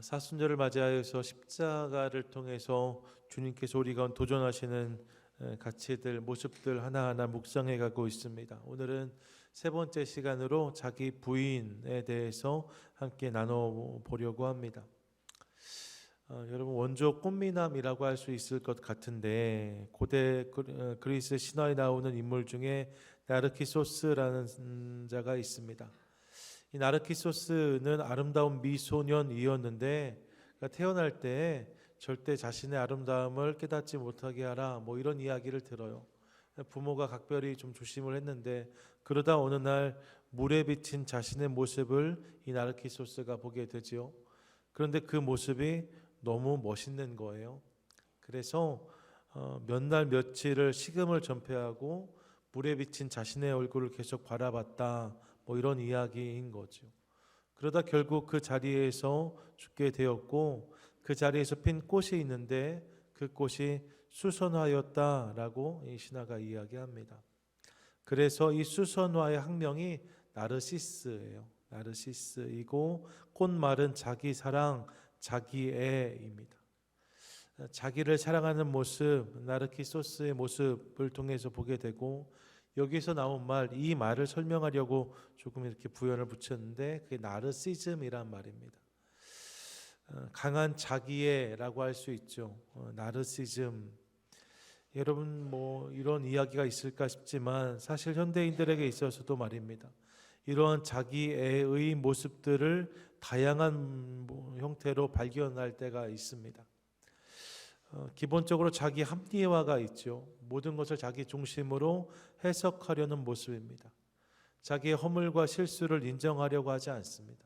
사순절을 맞이하여서 십자가를 통해서 주님께서 우리가 도전하시는 가치들, 모습들 하나하나 묵상해 가고 있습니다. 오늘은 세 번째 시간으로 자기 부인에 대해서 함께 나눠보려고 합니다. 여러분, 원조 꽃미남이라고 할 수 있을 것 같은데 고대 그리스 신화에 나오는 인물 중에 나르키소스라는 자가 있습니다. 이 나르키소스는 아름다운 미소년이었는데 태어날 때 절대 자신의 아름다움을 깨닫지 못하게 하라, 이런 이야기를 들어요. 부모가 각별히 좀 조심을 했는데 그러다 어느 날 물에 비친 자신의 모습을 이 나르키소스가 보게 되지요. 그런데 그 모습이 너무 멋있는 거예요. 그래서 몇 날 며칠을 식음을 전폐하고 물에 비친 자신의 얼굴을 계속 바라봤다, 이런 이야기인 거죠. 그러다 결국 그 자리에서 죽게 되었고, 그 자리에서 핀 꽃이 있는데 그 꽃이 수선화였다라고 이 신화가 이야기합니다. 그래서 이 수선화의 학명이 나르시스예요. 나르시스이고 꽃말은 자기 사랑, 자기애입니다. 자기를 사랑하는 모습, 나르키소스의 모습을 통해서 보게 되고, 여기서 나온 말, 이 말을 설명하려고 조금 이렇게 부연을 붙였는데 그게 나르시즘이란 말입니다. 강한 자기애라고 할 수 있죠. 나르시즘. 여러분, 이런 이야기가 있을까 싶지만 사실 현대인들에게 있어서도 말입니다. 이러한 자기애의 모습들을 다양한 형태로 발견할 때가 있습니다. 기본적으로 자기 합리화가 있죠. 모든 것을 자기 중심으로 해석하려는 모습입니다. 자기의 허물과 실수를 인정하려고 하지 않습니다.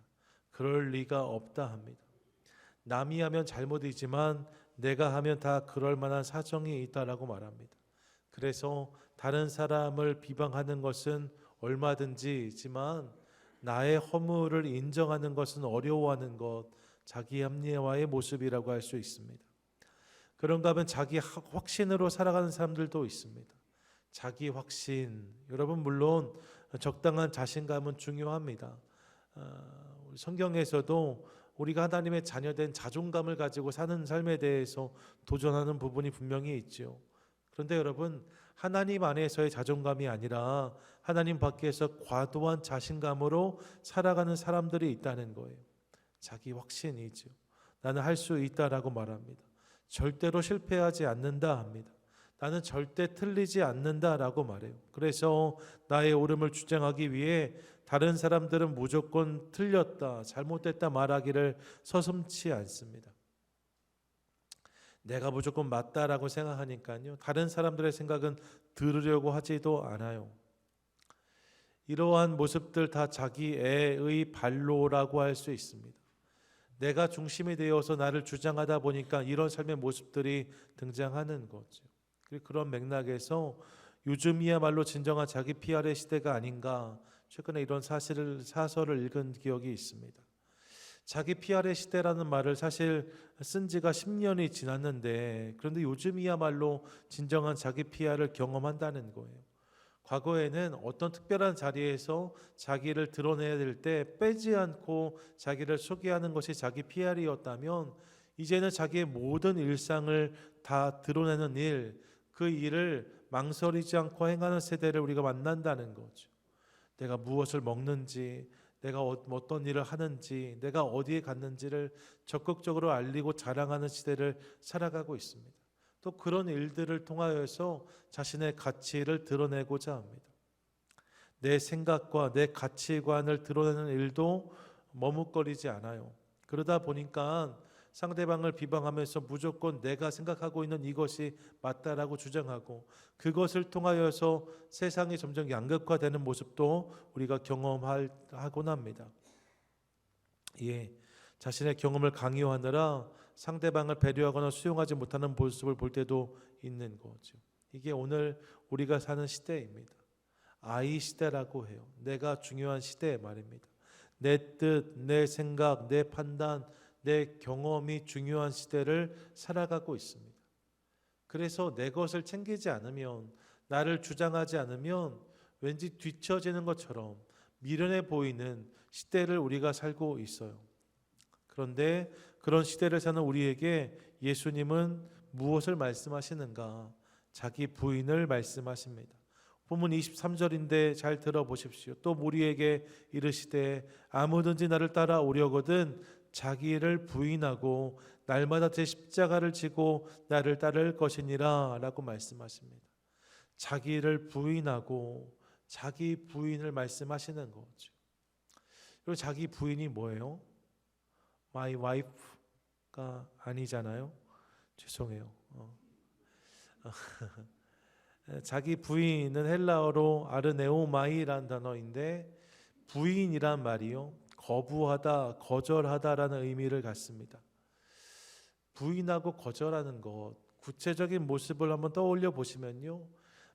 그럴 리가 없다 합니다. 남이 하면 잘못이지만 내가 하면 다 그럴 만한 사정이 있다라고 말합니다. 그래서 다른 사람을 비방하는 것은 얼마든지지만 나의 허물을 인정하는 것은 어려워하는 것, 자기 합리화의 모습이라고 할 수 있습니다. 그런가 하면 자기 확신으로 살아가는 사람들도 있습니다. 자기 확신. 여러분, 물론 적당한 자신감은 중요합니다. 성경에서도 우리가 하나님의 자녀된 자존감을 가지고 사는 삶에 대해서 도전하는 부분이 분명히 있죠. 그런데 여러분, 하나님 안에서의 자존감이 아니라 하나님 밖에서 과도한 자신감으로 살아가는 사람들이 있다는 거예요. 자기 확신이죠. 나는 할 수 있다라고 말합니다. 절대로 실패하지 않는다 합니다. 나는 절대 틀리지 않는다라고 말해요. 그래서 나의 옳음을 주장하기 위해 다른 사람들은 무조건 틀렸다, 잘못됐다 말하기를 서슴지 않습니다. 내가 무조건 맞다라고 생각하니까요, 다른 사람들의 생각은 들으려고 하지도 않아요. 이러한 모습들 다 자기애의 발로라고 할 수 있습니다. 내가 중심이 되어서 나를 주장하다 보니까 이런 삶의 모습들이 등장하는 거죠. 그런 맥락에서 요즘이야말로 진정한 자기 PR의 시대가 아닌가, 최근에 이런 사설을 읽은 기억이 있습니다. 자기 PR의 시대라는 말을 사실 쓴 지가 10년이 지났는데, 그런데 요즘이야말로 진정한 자기 PR을 경험한다는 거예요. 과거에는 어떤 특별한 자리에서 자기를 드러내야 될 때 빼지 않고 자기를 소개하는 것이 자기 PR이었다면, 이제는 자기의 모든 일상을 다 드러내는 일, 그 일을 망설이지 않고 행하는 세대를 우리가 만난다는 거죠. 내가 무엇을 먹는지, 내가 어떤 일을 하는지, 내가 어디에 갔는지를 적극적으로 알리고 자랑하는 시대를 살아가고 있습니다. 또 그런 일들을 통하여서 자신의 가치를 드러내고자 합니다. 내 생각과 내 가치관을 드러내는 일도 머뭇거리지 않아요. 그러다 보니까 상대방을 비방하면서 무조건 내가 생각하고 있는 이것이 맞다라고 주장하고, 그것을 통하여서 세상이 점점 양극화되는 모습도 우리가 경험하곤 합니다. 자신의 경험을 강요하느라 상대방을 배려하거나 수용하지 못하는 모습을 볼 때도 있는 거죠. 이게 오늘 우리가 사는 시대입니다. 아이 시대라고 해요. 내가 중요한 시대 말입니다. 내 뜻, 내 생각, 내 판단, 내 경험이 중요한 시대를 살아가고 있습니다. 그래서 내 것을 챙기지 않으면, 나를 주장하지 않으면 왠지 뒤처지는 것처럼 미련해 보이는 시대를 우리가 살고 있어요. 그런데 그런 시대를 사는 우리에게 예수님은 무엇을 말씀하시는가? 자기 부인을 말씀하십니다. 본문 23절인데 잘 들어보십시오. 또 우리에게 이르시되 아무든지 나를 따라오려거든 자기를 부인하고 날마다 제 십자가를 지고 나를 따를 것이니라 라고 말씀하십니다. 자기를 부인하고 자기 부인을 말씀하시는 거죠. 그리고 자기 부인이 뭐예요? My wife가 아니잖아요. 죄송해요. 자기 부인은 헬라어로 아르네오마이란 단어인데 부인이란 말이요, 거부하다, 거절하다라는 의미를 갖습니다. 부인하고 거절하는 것, 구체적인 모습을 한번 떠올려 보시면요,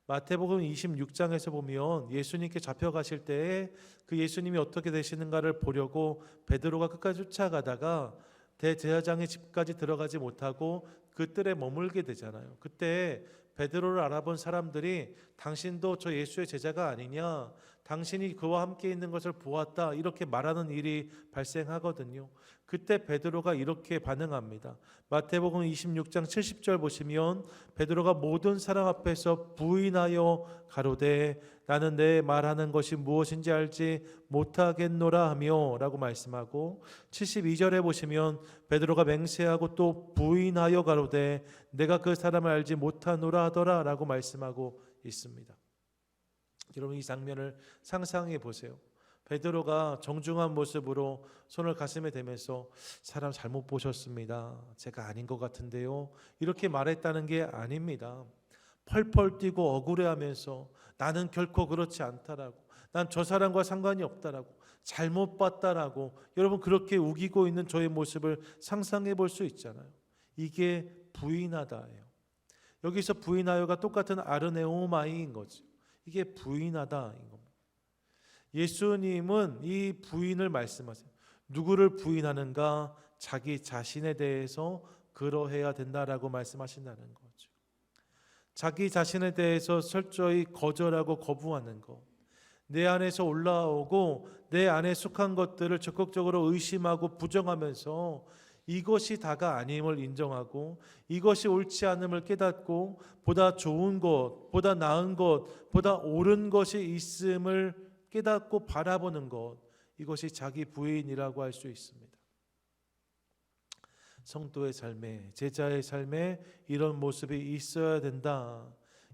마태복음 26장에서 보면 예수님께 잡혀가실 때에 그 예수님이 어떻게 되시는가를 보려고 베드로가 끝까지 쫓아가다가 대제사장의 집까지 들어가지 못하고 그 뜰에 머물게 되잖아요. 그때 베드로를 알아본 사람들이 당신도 저 예수의 제자가 아니냐, 당신이 그와 함께 있는 것을 보았다, 이렇게 말하는 일이 발생하거든요. 그때 베드로가 이렇게 반응합니다. 마태복음 26장 70절 보시면 베드로가 모든 사람 앞에서 부인하여 가로되 나는 내 말하는 것이 무엇인지 알지 못하겠노라 하며 라고 말씀하고, 72절에 보시면 베드로가 맹세하고 또 부인하여 가로되 내가 그 사람을 알지 못하노라 하더라 라고 말씀하고 있습니다. 여러분, 이 장면을 상상해 보세요. 베드로가 정중한 모습으로 손을 가슴에 대면서 사람 잘못 보셨습니다, 제가 아닌 것 같은데요, 이렇게 말했다는 게 아닙니다. 펄펄 뛰고 억울해하면서 나는 결코 그렇지 않다라고, 난 저 사람과 상관이 없다라고, 잘못 봤다라고, 여러분 그렇게 우기고 있는 저의 모습을 상상해 볼 수 있잖아요. 이게 부인하다예요. 여기서 부인하여가 똑같은 아르네오마이인 거죠. 이게 부인하다인 겁니다. 예수님은 이 부인을 말씀하세요. 누구를 부인하는가? 자기 자신에 대해서 그러해야 된다라고 말씀하신다는 거죠. 자기 자신에 대해서 철저히 거절하고 거부하는 것, 내 안에서 올라오고 내 안에 속한 것들을 적극적으로 의심하고 부정하면서 이것이 다가 아님을 인정하고 이것이 옳지 않음을 깨닫고 보다 좋은 것, 보다 나은 것, 보다 옳은 것이 있음을 깨닫고 바라보는 것, 이것이 자기 부인이라고 할 수 있습니다. 성도의 삶에, 제자의 삶에 이런 모습이 있어야 된다.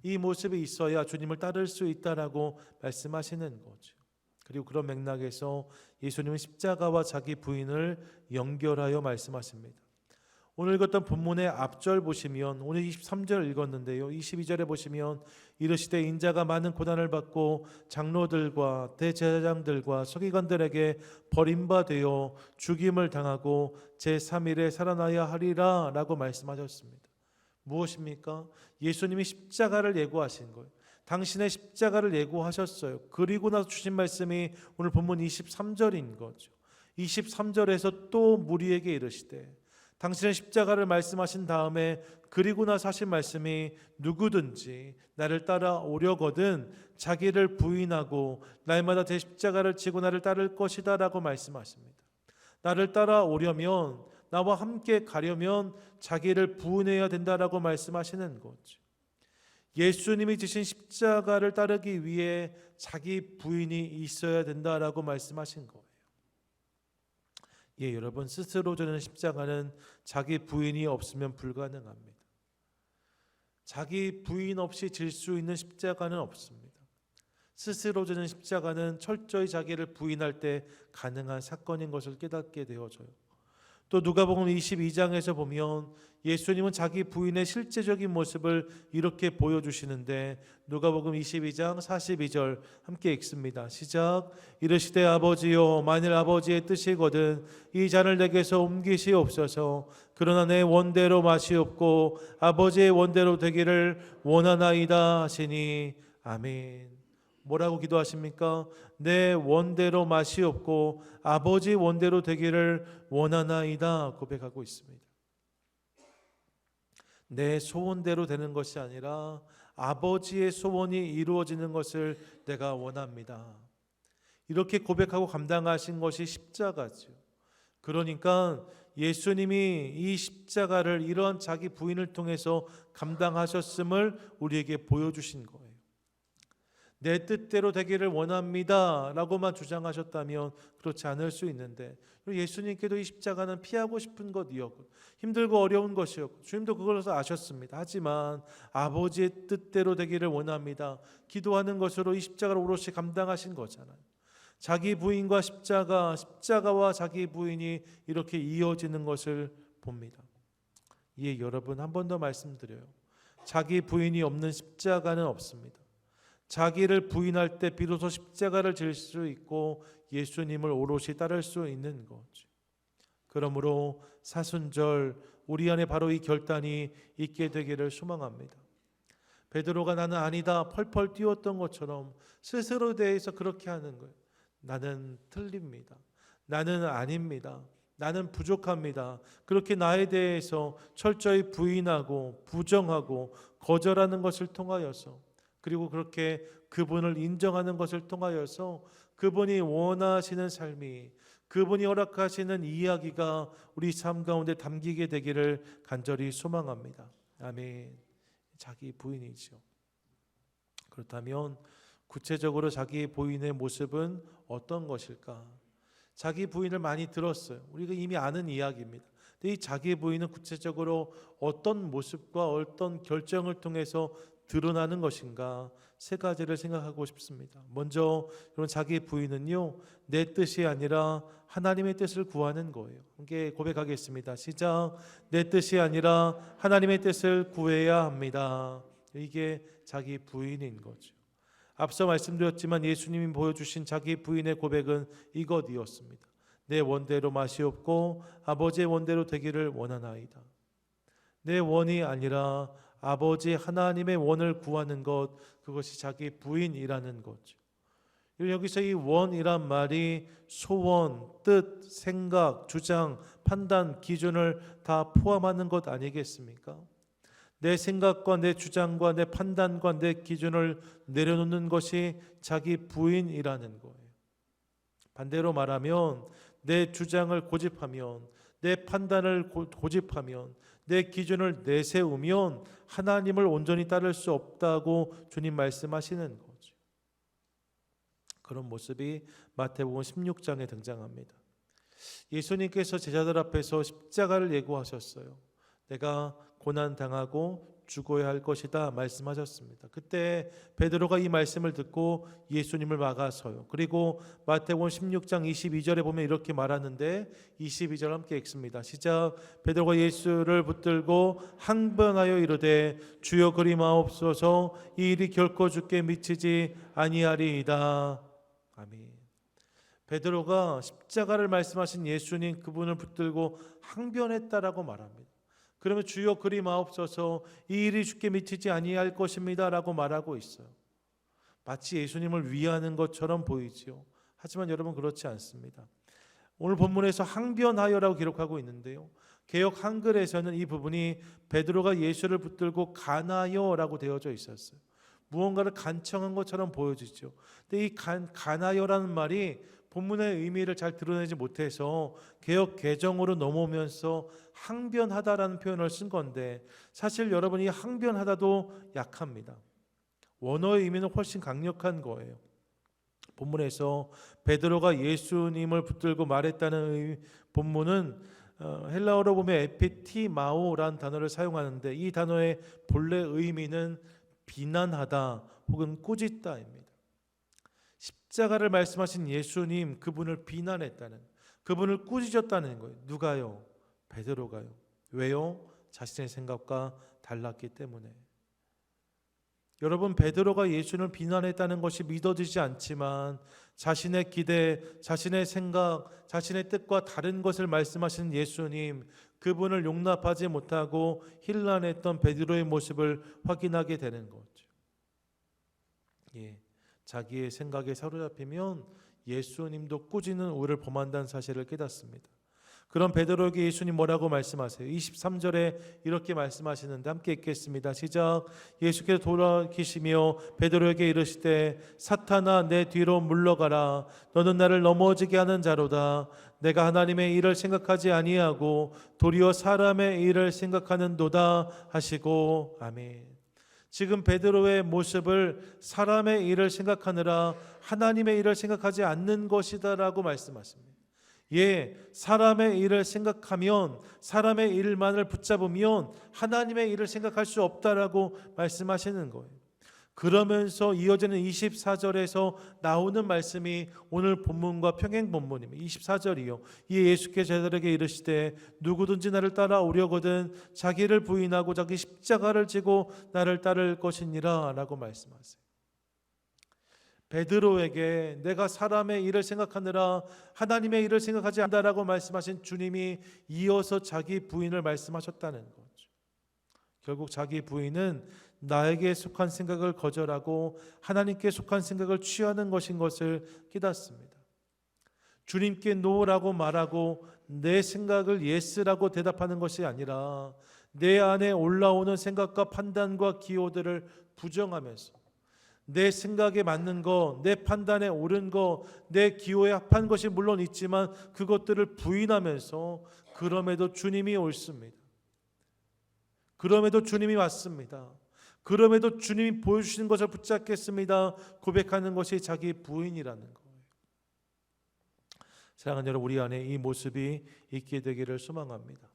이 모습이 있어야 주님을 따를 수 있다라고 말씀하시는 거죠. 그리고 그런 맥락에서 예수님은 십자가와 자기 부인을 연결하여 말씀하십니다. 오늘 읽었던 본문의 앞절 보시면, 오늘 23절 읽었는데요, 22절에 보시면 이르시되 인자가 많은 고난을 받고 장로들과 대제사장들과 서기관들에게 버림받아 죽임을 당하고 제3일에 살아나야 하리라 라고 말씀하셨습니다. 무엇입니까? 예수님이 십자가를 예고하신 거예요. 당신의 십자가를 예고하셨어요. 그리고 나서 주신 말씀이 오늘 본문 23절인 거죠. 23절에서 또 무리에게 이르시되, 당신의 십자가를 말씀하신 다음에 그리고 나서 하신 말씀이 누구든지 나를 따라오려거든 자기를 부인하고 날마다 제 십자가를 지고 나를 따를 것이다 라고 말씀하십니다. 나를 따라오려면, 나와 함께 가려면 자기를 부인해야 된다라고 말씀하시는 거죠. 예수님이 지신 십자가를 따르기 위해 자기 부인이 있어야 된다라고 말씀하신 거예요. 예, 여러분, 스스로 지는 십자가는 자기 부인이 없으면 불가능합니다. 자기 부인 없이 질 수 있는 십자가는 없습니다. 스스로 지는 십자가는 철저히 자기를 부인할 때 가능한 사건인 것을 깨닫게 되어져요. 또 누가복음 22장에서 보면 예수님은 자기 부인의 실제적인 모습을 이렇게 보여주시는데, 누가복음 22장 42절 함께 읽습니다. 시작. 이르시되 아버지여, 만일 아버지의 뜻이거든 이 잔을 내게서 옮기시옵소서. 그러나 내 원대로 마시옵고 아버지의 원대로 되기를 원하나이다 하시니 아멘. 뭐라고 기도하십니까? 내 원대로 마시옵고 아버지 원대로 되기를 원하나이다 고백하고 있습니다. 내 소원대로 되는 것이 아니라 아버지의 소원이 이루어지는 것을 내가 원합니다. 이렇게 고백하고 감당하신 것이 십자가죠. 그러니까 예수님이 이 십자가를 이러한 자기 부인을 통해서 감당하셨음을 우리에게 보여주신 거예요. 내 뜻대로 되기를 원합니다 라고만 주장하셨다면 그렇지 않을 수 있는데, 예수님께도 이 십자가는 피하고 싶은 것이었고 힘들고 어려운 것이었고 주님도 그걸 아셨습니다. 하지만 아버지의 뜻대로 되기를 원합니다 기도하는 것으로 이 십자가를 오롯이 감당하신 거잖아요. 자기 부인과 십자가와 자기 부인이 이렇게 이어지는 것을 봅니다. 이에 여러분, 한 번 더 말씀드려요. 자기 부인이 없는 십자가는 없습니다. 자기를 부인할 때 비로소 십자가를 질 수 있고 예수님을 오롯이 따를 수 있는 거죠. 그러므로 사순절 우리 안에 바로 이 결단이 있게 되기를 소망합니다. 베드로가 나는 아니다 펄펄 뛰었던 것처럼 스스로에 대해서 그렇게 하는 거예요. 나는 틀립니다. 나는 아닙니다. 나는 부족합니다. 그렇게 나에 대해서 철저히 부인하고 부정하고 거절하는 것을 통하여서, 그리고 그렇게 그분을 인정하는 것을 통하여서 그분이 원하시는 삶이, 그분이 허락하시는 이야기가 우리 삶 가운데 담기게 되기를 간절히 소망합니다. 아멘. 자기 부인이죠. 그렇다면 구체적으로 자기 부인의 모습은 어떤 것일까? 자기 부인을 많이 들었어요. 우리가 이미 아는 이야기입니다. 근데 이 자기 부인은 구체적으로 어떤 모습과 어떤 결정을 통해서 드러나는 것인가? 세 가지를 생각하고 싶습니다. 먼저 여러분, 자기 부인은요, 내 뜻이 아니라 하나님의 뜻을 구하는 거예요. 함께 고백하겠습니다. 시작. 내 뜻이 아니라 하나님의 뜻을 구해야 합니다. 이게 자기 부인인 거죠. 앞서 말씀드렸지만 예수님이 보여주신 자기 부인의 고백은 이것이었습니다. 내 원대로 마시옵고 아버지의 원대로 되기를 원하나이다. 내 원이 아니라 아버지 하나님의 원을 구하는 것, 그것이 자기 부인이라는 거죠. 여기서 이 원이란 말이 소원, 뜻, 생각, 주장, 판단, 기준을 다 포함하는 것 아니겠습니까? 내 생각과 내 주장과 내 판단과 내 기준을 내려놓는 것이 자기 부인이라는 거예요. 반대로 말하면 내 주장을 고집하면, 내 판단을 고집하면, 내 기준을 내세우면 하나님을 온전히 따를 수 없다고 주님 말씀하시는 거죠. 그런 모습이 마태복음 16장에 등장합니다. 예수님께서 제자들 앞에서 십자가를 예고하셨어요. 내가 고난당하고 죽어야 할 것이다 말씀하셨습니다. 그때 베드로가 이 말씀을 듣고 예수님을 막아서요. 그리고 마태복음 16장 22절에 보면 이렇게 말하는데, 22절 함께 읽습니다. 시작. 베드로가 예수를 붙들고 항변하여 이르되 주여 그리 마옵소서, 이 일이 결코 주께 미치지 아니하리이다. 아멘. 베드로가 십자가를 말씀하신 예수님, 그분을 붙들고 항변했다라고 말합니다. 그러면 주여 그리 마옵소서, 이 일이 주께 미치지 아니할 것입니다 라고 말하고 있어요. 마치 예수님을 위하는 것처럼 보이지요. 하지만 여러분, 그렇지 않습니다. 오늘 본문에서 항변하여라고 기록하고 있는데요, 개역 한글에서는 이 부분이 베드로가 예수를 붙들고 가나여라고 되어져 있었어요. 무언가를 간청한 것처럼 보여지죠. 근데 이 가나여라는 말이 본문의 의미를 잘 드러내지 못해서 개역 개정으로 넘어오면서 항변하다라는 표현을 쓴 건데, 사실 여러분, 이 항변하다도 약합니다. 원어의 의미는 훨씬 강력한 거예요. 본문에서 베드로가 예수님을 붙들고 말했다는 본문은 헬라어로 보면 에피티마오라는 단어를 사용하는데, 이 단어의 본래 의미는 비난하다 혹은 꾸짖다입니다. 십자가를 말씀하신 예수님, 그분을 비난했다는, 그분을 꾸짖었다는 거예요. 누가요? 베드로가요. 왜요? 자신의 생각과 달랐기 때문에. 여러분, 베드로가 예수님을 비난했다는 것이 믿어지지 않지만 자신의 기대, 자신의 생각, 자신의 뜻과 다른 것을 말씀하시는 예수님, 그분을 용납하지 못하고 힐난했던 베드로의 모습을 확인하게 되는 거죠. 예, 자기의 생각에 사로잡히면 예수님도 꾸짖는 우를 범한다는 사실을 깨닫습니다. 그럼 베드로에게 예수님 뭐라고 말씀하세요? 23절에 이렇게 말씀하시는데 함께 읽겠습니다. 시작. 예수께서 돌아키시며 베드로에게 이르시되 사탄아 내 뒤로 물러가라. 너는 나를 넘어지게 하는 자로다. 내가 하나님의 일을 생각하지 아니하고 도리어 사람의 일을 생각하는도다 하시고. 아멘. 지금 베드로의 모습을 사람의 일을 생각하느라 하나님의 일을 생각하지 않는 것이다라고 말씀하십니다. 예, 사람의 일을 생각하면, 사람의 일만을 붙잡으면 하나님의 일을 생각할 수 없다라고 말씀하시는 거예요. 그러면서 이어지는 24절에서 나오는 말씀이 오늘 본문과 평행 본문입니다. 24절이요. 이에 예수께서 제자들에게 이르시되 누구든지 나를 따라오려거든 자기를 부인하고 자기 십자가를 지고 나를 따를 것이니라 라고 말씀하세요. 베드로에게 내가 사람의 일을 생각하느라 하나님의 일을 생각하지 않는다라고 말씀하신 주님이 이어서 자기 부인을 말씀하셨다는 거죠. 결국 자기 부인은 나에게 속한 생각을 거절하고 하나님께 속한 생각을 취하는 것인 것을 깨닫습니다. 주님께 노라고 말하고 내 생각을 예스라고 대답하는 것이 아니라 내 안에 올라오는 생각과 판단과 기호들을 부정하면서 내 생각에 맞는 거, 내 판단에 옳은 거, 내 기호에 합한 것이 물론 있지만 그것들을 부인하면서 그럼에도 주님이 옳습니다. 그럼에도 주님이 맞습니다. 그럼에도 주님이 보여주신 것을 붙잡겠습니다. 고백하는 것이 자기 부인이라는 거예요. 사랑하는 여러분, 우리 안에 이 모습이 있게 되기를 소망합니다.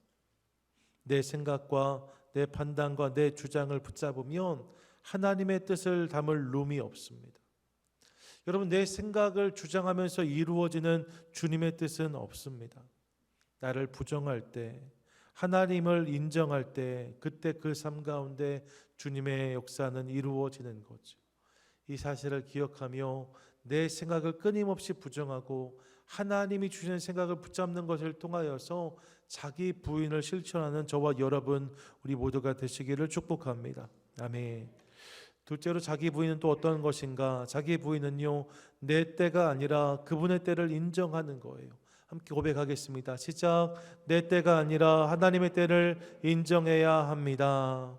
내 생각과 내 판단과 내 주장을 붙잡으면 하나님의 뜻을 담을 룸이 없습니다. 여러분, 내 생각을 주장하면서 이루어지는 주님의 뜻은 없습니다. 나를 부정할 때, 하나님을 인정할 때, 그때 그 삶 가운데 주님의 역사는 이루어지는 거죠. 이 사실을 기억하며 내 생각을 끊임없이 부정하고 하나님이 주시는 생각을 붙잡는 것을 통하여서 자기 부인을 실천하는 저와 여러분, 우리 모두가 되시기를 축복합니다. 아멘. 둘째로 자기 부인은 또 어떤 것인가? 자기 부인은요, 내 때가 아니라 그분의 때를 인정하는 거예요. 함께 고백하겠습니다. 시작. 내 때가 아니라 하나님의 때를 인정해야 합니다.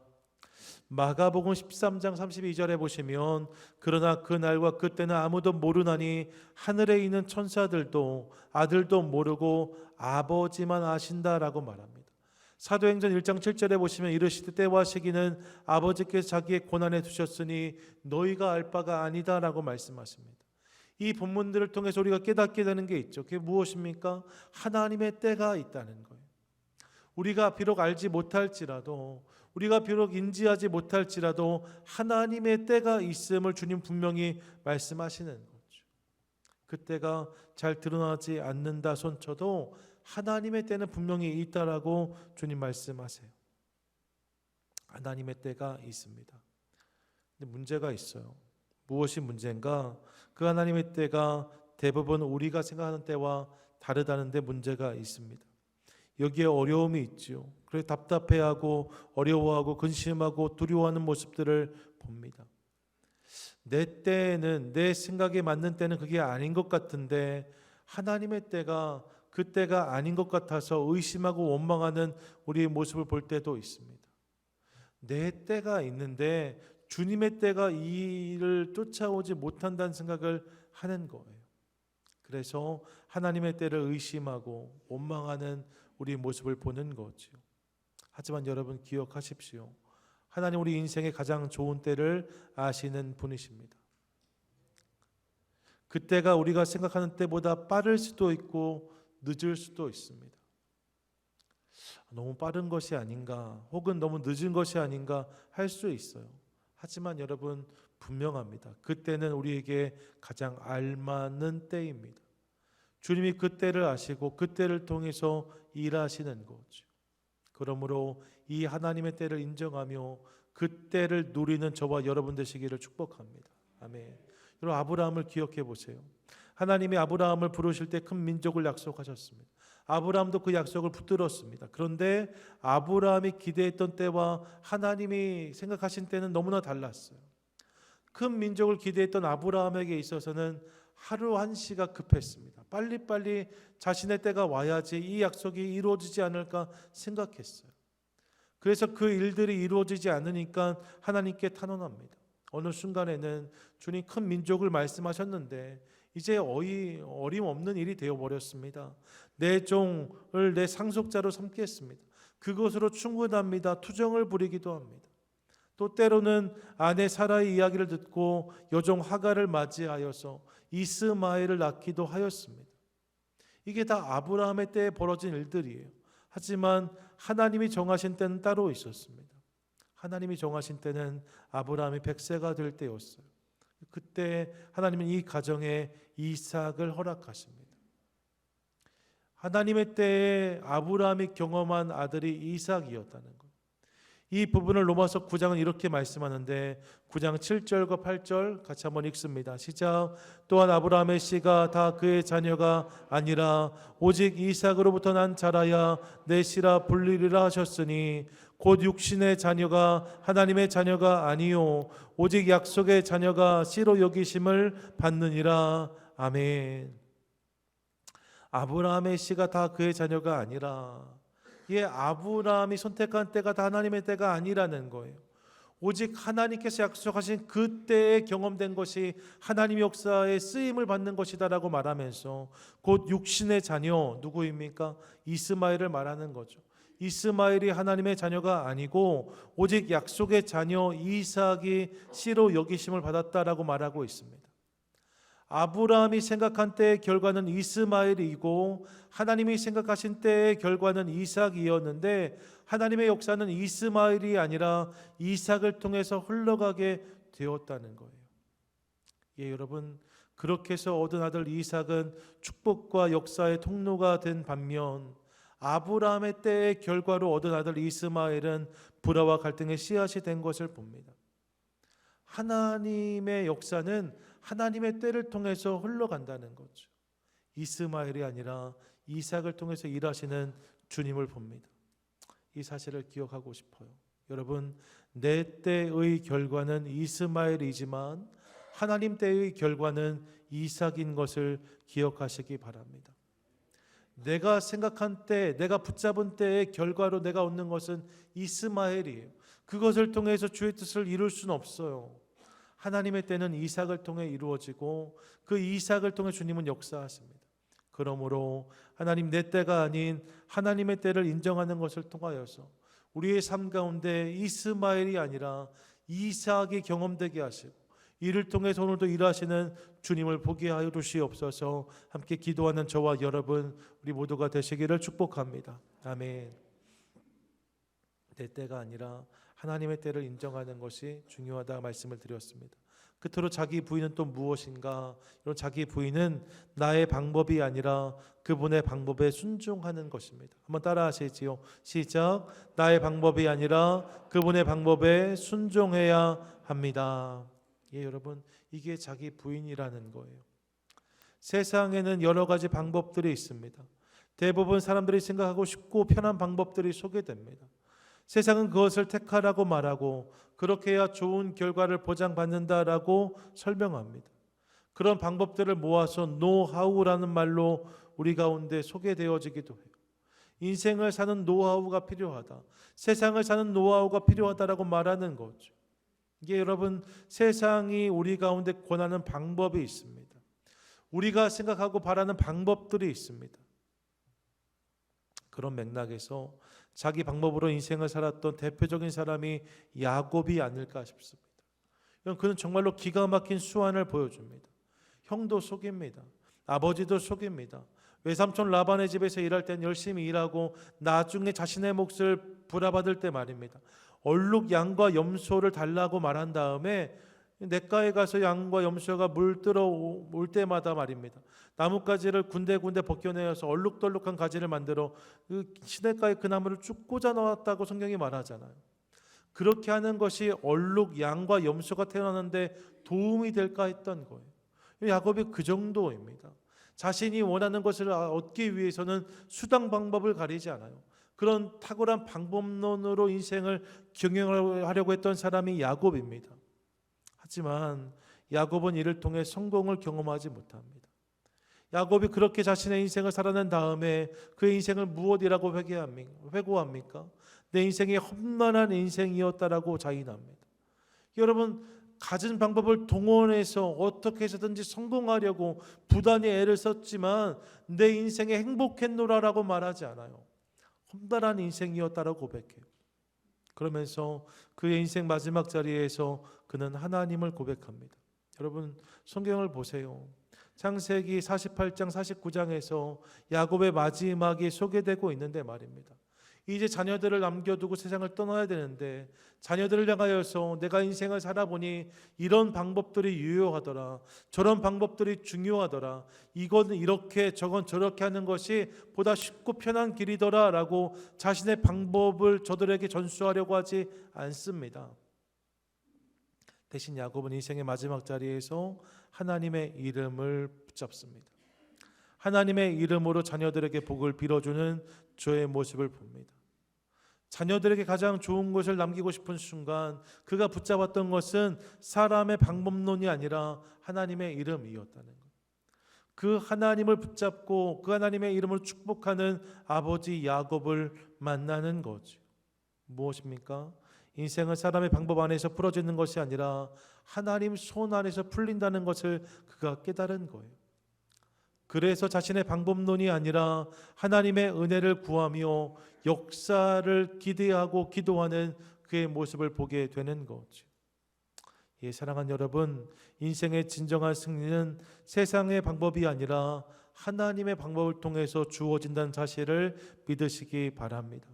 마가복음 13장 32절에 보시면 그러나 그 날과 그 때는 아무도 모르나니 하늘에 있는 천사들도 아들도 모르고 아버지만 아신다라고 말합니다. 사도행전 1장 7절에 보시면 이르시되 때와 시기는 아버지께서 자기의 고난에 두셨으니 너희가 알 바가 아니다라고 말씀하십니다. 이 본문들을 통해서 우리가 깨닫게 되는 게 있죠. 그게 무엇입니까? 하나님의 때가 있다는 거예요. 우리가 비록 알지 못할지라도, 우리가 비록 인지하지 못할지라도 하나님의 때가 있음을 주님 분명히 말씀하시는 거죠. 그 때가 잘 드러나지 않는다 손쳐도 하나님의 때는 분명히 있다라고 주님 말씀하세요. 하나님의 때가 있습니다. 근데 문제가 있어요. 무엇이 문제인가? 그 하나님의 때가 대부분 우리가 생각하는 때와 다르다는 데 문제가 있습니다. 여기에 어려움이 있지요. 그래서 답답해하고 어려워하고 근심하고 두려워하는 모습들을 봅니다. 내 때는, 내 생각에 맞는 때는 그게 아닌 것 같은데 하나님의 때가 그 때가 아닌 것 같아서 의심하고 원망하는 우리의 모습을 볼 때도 있습니다. 내 때가 있는데 주님의 때가 이 일을 쫓아오지 못한다는 생각을 하는 거예요. 그래서 하나님의 때를 의심하고 원망하는 우리의 모습을 보는 거죠. 하지만 여러분 기억하십시오. 하나님 우리 인생의 가장 좋은 때를 아시는 분이십니다. 그 때가 우리가 생각하는 때보다 빠를 수도 있고 늦을 수도 있습니다. 너무 빠른 것이 아닌가 혹은 너무 늦은 것이 아닌가 할 수 있어요. 하지만 여러분 분명합니다. 그때는 우리에게 가장 알맞는 때입니다. 주님이 그 때를 아시고 그 때를 통해서 일하시는 거죠. 그러므로 이 하나님의 때를 인정하며 그 때를 누리는 저와 여러분 되시기를 축복합니다. 아멘. 여러분 아브라함을 기억해 보세요. 하나님이 아브라함을 부르실 때 큰 민족을 약속하셨습니다. 아브라함도 그 약속을 붙들었습니다. 그런데 아브라함이 기대했던 때와 하나님이 생각하신 때는 너무나 달랐어요. 큰 민족을 기대했던 아브라함에게 있어서는 하루 한 시가 급했습니다. 빨리빨리 자신의 때가 와야지 이 약속이 이루어지지 않을까 생각했어요. 그래서 그 일들이 이루어지지 않으니까 하나님께 탄원합니다. 어느 순간에는 주님 큰 민족을 말씀하셨는데 이제 어림없는 일이 되어버렸습니다. 내 종을 내 상속자로 삼겠습니다. 그것으로 충분합니다. 투정을 부리기도 합니다. 또 때로는 아내 사라의 이야기를 듣고 여종 하갈을 맞이하여서 이스마엘을 낳기도 하였습니다. 이게 다 아브라함의 때에 벌어진 일들이에요. 하지만 하나님이 정하신 때는 따로 있었습니다. 하나님이 정하신 때는 아브라함이 100세가 될 때였어요. 그때 하나님은 이 가정에 이삭을 허락하십니다. 하나님의 때에 아브라함이 경험한 아들이 이삭이었다는 것. 이 부분을 로마서 9장은 이렇게 말씀하는데 9장 7절과 8절 같이 한번 읽습니다. 시작. 또한 아브라함의 씨가 다 그의 자녀가 아니라 오직 이삭으로부터 난 자라야 내 씨라 불리리라 하셨으니 곧 육신의 자녀가 하나님의 자녀가 아니요 오직 약속의 자녀가 씨로 여기심을 받느니라. 아멘. 아브라함의 씨가 다 그의 자녀가 아니라 아브라함이 선택한 때가 다 하나님의 때가 아니라는 거예요. 오직 하나님께서 약속하신 그 때에 경험된 것이 하나님의 역사에 쓰임을 받는 것이다라고 말하면서 곧 육신의 자녀 누구입니까? 이스마엘을 말하는 거죠. 이스마엘이 하나님의 자녀가 아니고 오직 약속의 자녀 이삭이 씨로 여기심을 받았다라고 말하고 있습니다. 아브라함이 생각한 때의 결과는 이스마엘이고 하나님이 생각하신 때의 결과는 이삭이었는데 하나님의 역사는 이스마엘이 아니라 이삭을 통해서 흘러가게 되었다는 거예요. 여러분, 그렇게 해서 얻은 아들 이삭은 축복과 역사의 통로가 된 반면 아브라함의 때의 결과로 얻은 아들 이스마엘은 불화와 갈등의 씨앗이 된 것을 봅니다. 하나님의 역사는 하나님의 때를 통해서 흘러간다는 거죠. 이스마엘이 아니라 이삭을 통해서 일하시는 주님을 봅니다. 이 사실을 기억하고 싶어요. 여러분, 내 때의 결과는 이스마엘이지만 하나님 때의 결과는 이삭인 것을 기억하시기 바랍니다. 내가 생각한 때, 내가 붙잡은 때의 결과로 내가 얻는 것은 이스마엘이에요. 그것을 통해서 주의 뜻을 이룰 수는 없어요. 하나님의 때는 이삭을 통해 이루어지고 그 이삭을 통해 주님은 역사하십니다. 그러므로 하나님 내 때가 아닌 하나님의 때를 인정하는 것을 통하여서 우리의 삶 가운데 이스마엘이 아니라 이삭이 경험되게 하시고 이를 통해서 오늘도 일하시는 주님을 보게 하여 주시옵소서. 함께 기도하는 저와 여러분 우리 모두가 되시기를 축복합니다. 아멘. 내 때가 아니라 하나님의 때를 인정하는 것이 중요하다 말씀을 드렸습니다. 끝으로 자기 부인은 또 무엇인가? 이런 자기 부인은 나의 방법이 아니라 그분의 방법에 순종하는 것입니다. 한번 따라 하시지요. 시작. 나의 방법이 아니라 그분의 방법에 순종해야 합니다. 여러분, 이게 자기 부인이라는 거예요. 세상에는 여러 가지 방법들이 있습니다. 대부분 사람들이 생각하고 쉽고 편한 방법들이 소개됩니다. 세상은 그것을 택하라고 말하고 그렇게 해야 좋은 결과를 보장받는다라고 설명합니다. 그런 방법들을 모아서 노하우라는 말로 우리 가운데 소개되어지기도 해요. 인생을 사는 노하우가 필요하다. 세상을 사는 노하우가 필요하다라고 말하는 거죠. 이게 여러분, 세상이 우리 가운데 권하는 방법이 있습니다. 우리가 생각하고 바라는 방법들이 있습니다. 그런 맥락에서 자기 방법으로 인생을 살았던 대표적인 사람이 야곱이 아닐까 싶습니다. 그는 정말로 기가 막힌 수완을 보여줍니다. 형도 속입니다. 아버지도 속입니다. 외삼촌 라반의 집에서 일할 땐 열심히 일하고 나중에 자신의 몫을 불화받을 때 말입니다. 얼룩 양과 염소를 달라고 말한 다음에 냇가에 가서 양과 염소가 물들어 올 때마다 말입니다. 나뭇가지를 군데군데 벗겨내어서 얼룩덜룩한 가지를 만들어 그 시냇가에 그 나무를 쭉 꽂아 넣었다고 성경이 말하잖아요. 그렇게 하는 것이 얼룩 양과 염소가 태어나는데 도움이 될까 했던 거예요. 야곱이 그 정도입니다. 자신이 원하는 것을 얻기 위해서는 수단 방법을 가리지 않아요. 그런 탁월한 방법론으로 인생을 경영하려고 했던 사람이 야곱입니다. 하지만 야곱은 이를 통해 성공을 경험하지 못합니다. 야곱이 그렇게 자신의 인생을 살아낸 다음에 그의 인생을 무엇이라고 회고합니까? 내 인생이 험난한 인생이었다라고 자인합니다. 여러분, 가진 방법을 동원해서 어떻게 해서든지 성공하려고 부단히 애를 썼지만 내 인생에 행복했노라라고 말하지 않아요. 험난한 인생이었다라고 고백해요. 그러면서 그의 인생 마지막 자리에서 그는 하나님을 고백합니다. 여러분, 성경을 보세요. 창세기 48장 49장에서 야곱의 마지막이 소개되고 있는데 말입니다. 이제 자녀들을 남겨두고 세상을 떠나야 되는데 자녀들을 향하여서 내가 인생을 살아보니 이런 방법들이 유효하더라, 저런 방법들이 중요하더라, 이건 이렇게 저건 저렇게 하는 것이 보다 쉽고 편한 길이더라 라고 자신의 방법을 저들에게 전수하려고 하지 않습니다. 대신 야곱은 인생의 마지막 자리에서 하나님의 이름을 붙잡습니다. 하나님의 이름으로 자녀들에게 복을 빌어주는 저의 모습을 봅니다. 자녀들에게 가장 좋은 것을 남기고 싶은 순간 그가 붙잡았던 것은 사람의 방법론이 아니라 하나님의 이름이었다는 것. 그 하나님을 붙잡고 그 하나님의 이름으로 축복하는 아버지 야곱을 만나는 거죠. 무엇입니까? 인생은 사람의 방법 안에서 풀어지는 것이 아니라 하나님 손 안에서 풀린다는 것을 그가 깨달은 거예요. 그래서 자신의 방법론이 아니라 하나님의 은혜를 구하며 역사를 기대하고 기도하는 그의 모습을 보게 되는 거죠. 예, 사랑하는 여러분, 인생의 진정한 승리는 세상의 방법이 아니라 하나님의 방법을 통해서 주어진다는 사실을 믿으시기 바랍니다.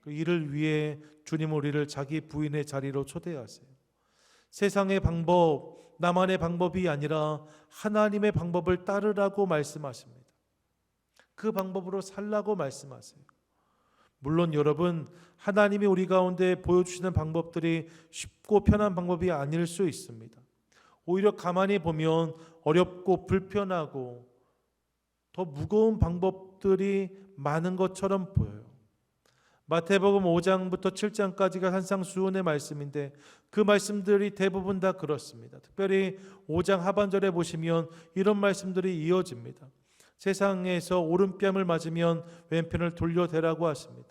그 일을 위해 주님 우리를 자기 부인의 자리로 초대하세요. 세상의 방법, 나만의 방법이 아니라 하나님의 방법을 따르라고 말씀하십니다. 그 방법으로 살라고 말씀하세요. 물론 여러분, 하나님이 우리 가운데 보여주시는 방법들이 쉽고 편한 방법이 아닐 수 있습니다. 오히려 가만히 보면 어렵고 불편하고 더 무거운 방법들이 많은 것처럼 보여요. 마태복음 5장부터 7장까지가 산상수훈의 말씀인데 그 말씀들이 대부분 다 그렇습니다. 특별히 5장 하반절에 보시면 이런 말씀들이 이어집니다. 세상에서 오른뺨을 맞으면 왼편을 돌려대라고 하십니다.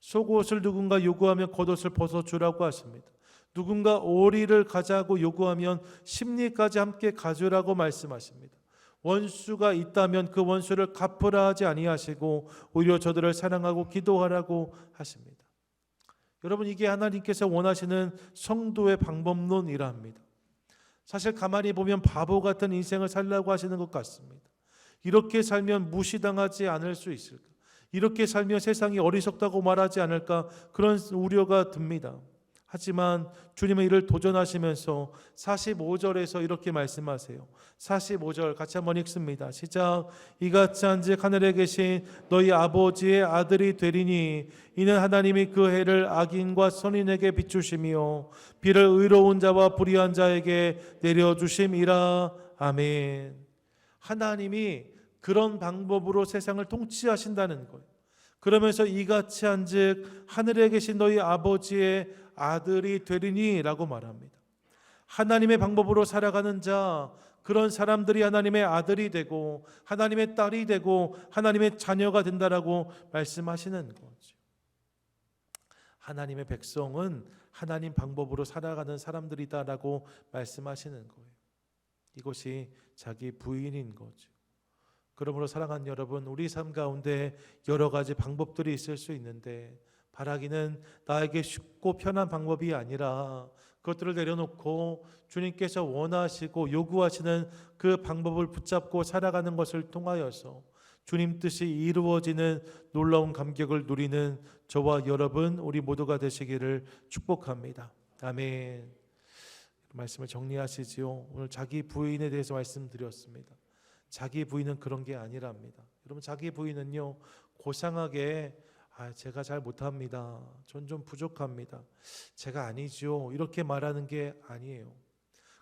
속옷을 누군가 요구하면 겉옷을 벗어주라고 하십니다. 누군가 오리를 가자고 요구하면 심리까지 함께 가주라고 말씀하십니다. 원수가 있다면 그 원수를 갚으라 하지 아니하시고 오히려 저들을 사랑하고 기도하라고 하십니다. 여러분, 이게 하나님께서 원하시는 성도의 방법론이라 합니다. 사실 가만히 보면 바보 같은 인생을 살려고 하시는 것 같습니다. 이렇게 살면 무시당하지 않을 수 있을까? 이렇게 살면 세상이 어리석다고 말하지 않을까? 그런 우려가 듭니다. 하지만 주님은 이를 도전하시면서 45절에서 이렇게 말씀하세요. 45절 같이 한번 읽습니다. 시작. 이같이 한즉 하늘에 계신 너희 아버지의 아들이 되리니 이는 하나님이 그 해를 악인과 선인에게 비추시며 비를 의로운 자와 불의한 자에게 내려주심이라. 아멘. 하나님이 그런 방법으로 세상을 통치하신다는 거예요. 그러면서 이같이 한즉 하늘에 계신 너희 아버지의 아들이 되리니 라고 말합니다. 하나님의 방법으로 살아가는 자, 그런 사람들이 하나님의 아들이 되고 하나님의 딸이 되고 하나님의 자녀가 된다라고 말씀하시는 거죠. 하나님의 백성은 하나님 방법으로 살아가는 사람들이다라고 말씀하시는 거예요. 이것이 자기 부인인 거죠. 그러므로 사랑하는 여러분, 우리 삶 가운데 여러 가지 방법들이 있을 수 있는데 바라기는 나에게 쉽고 편한 방법이 아니라 그것들을 내려놓고 주님께서 원하시고 요구하시는 그 방법을 붙잡고 살아가는 것을 통하여서 주님 뜻이 이루어지는 놀라운 감격을 누리는 저와 여러분 우리 모두가 되시기를 축복합니다. 아멘. 말씀을 정리하시지요. 오늘 자기 부인에 대해서 말씀드렸습니다. 자기 부인은 그런 게 아니랍니다. 여러분, 자기 부인은요, 고상하게 제가 잘 못합니다. 전 좀 부족합니다. 제가 아니죠. 이렇게 말하는 게 아니에요.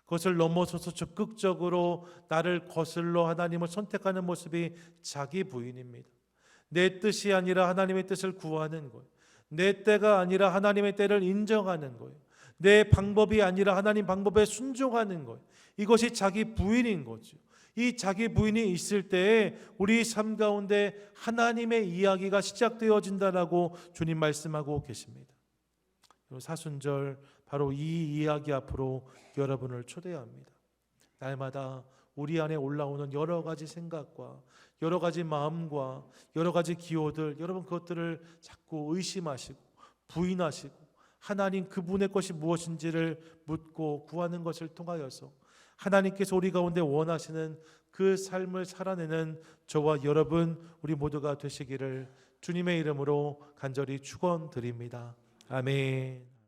그것을 넘어서서 적극적으로 나를 거슬러 하나님을 선택하는 모습이 자기 부인입니다. 내 뜻이 아니라 하나님의 뜻을 구하는 거예요. 내 때가 아니라 하나님의 때를 인정하는 거예요. 내 방법이 아니라 하나님 방법에 순종하는 거예요. 이것이 자기 부인인 거죠. 이 자기 부인이 있을 때에 우리 삶 가운데 하나님의 이야기가 시작되어진다라고 주님 말씀하고 계십니다. 사순절 바로 이 이야기 앞으로 여러분을 초대합니다. 날마다 우리 안에 올라오는 여러 가지 생각과 여러 가지 마음과 여러 가지 기호들, 여러분 그것들을 자꾸 의심하시고 부인하시고 하나님 그분의 것이 무엇인지를 묻고 구하는 것을 통하여서 하나님께서 우리 가운데 원하시는 그 삶을 살아내는 저와 여러분 우리 모두가 되시기를 주님의 이름으로 간절히 축원드립니다. 아멘.